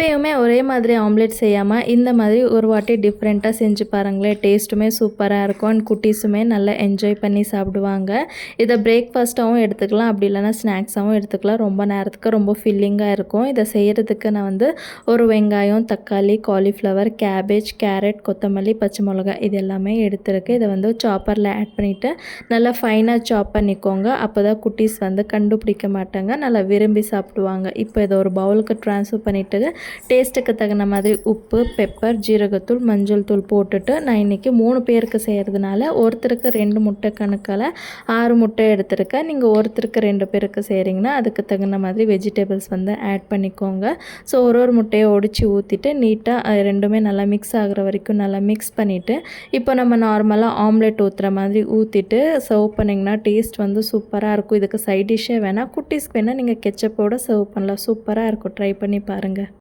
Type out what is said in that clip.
எப்பயுமே ஒரே மாதிரி ஆம்லெட் செய்யாமல் இந்த மாதிரி ஒரு வாட்டி டிஃப்ரெண்ட்டாக செஞ்சு பாருங்களேன். டேஸ்ட்டுமே சூப்பராக இருக்கும் அண்ட் குட்டீஸுமே நல்லா என்ஜாய் பண்ணி சாப்பிடுவாங்க. இதை பிரேக்ஃபாஸ்ட்டாகவும் எடுத்துக்கலாம், அப்படி இல்லைனா ஸ்நாக்ஸாகவும் எடுத்துக்கலாம். ரொம்ப நேரத்துக்கு ரொம்ப ஃபில்லிங்காக இருக்கும். இதை செய்கிறதுக்கு நான் ஒரு வெங்காயம், தக்காளி, காலிஃப்ளவர், கேபேஜ், கேரட், கொத்தமல்லி, பச்சை மிளகாய் இது எல்லாமே எடுத்துருக்கு. இதை சாப்பரில் ஆட் பண்ணிவிட்டு நல்லா ஃபைனாக சாப் பண்ணிக்கோங்க. அப்போ தான் குட்டீஸ் கண்டுபிடிக்க மாட்டாங்க, நல்லா விரும்பி சாப்பிடுவாங்க. இப்போ இதை ஒரு பவுலுக்கு ட்ரான்ஸ்ஃபர் பண்ணிவிட்டு டேஸ்ட்டுக்கு தகுந்த மாதிரி உப்பு, பெப்பர், ஜீரகத்தூள், மஞ்சள் தூள் போட்டுட்டு நான் இன்றைக்கி 3 பேருக்கு செய்கிறதுனால ஒருத்தருக்கு 2 முட்டை கணக்கால் 6 முட்டை எடுத்துருக்கேன். நீங்கள் ஒருத்தருக்கு 2 பேருக்கு செய்கிறீங்கன்னா அதுக்கு தகுந்த மாதிரி வெஜிடபிள்ஸ் ஆட் பண்ணிக்கோங்க. ஸோ ஒரு முட்டையை ஒடிச்சு ஊற்றிட்டு நீட்டாக ரெண்டுமே நல்லா மிக்ஸ் ஆகிற வரைக்கும் நல்லா மிக்ஸ் பண்ணிவிட்டு இப்போ நம்ம நார்மலாக ஆம்லெட் ஊற்றுற மாதிரி ஊற்றிட்டு சர்வ் பண்ணிங்கன்னா டேஸ்ட் சூப்பராக இருக்கும். இதுக்கு சைட் டிஷ்ஷே வேணால், குட்டீஸ்க்கு வேணால் நீங்கள் கெச்சப்போடு சர்வ் பண்ணலாம். சூப்பராக இருக்கும். ட்ரை பண்ணி பாருங்கள்.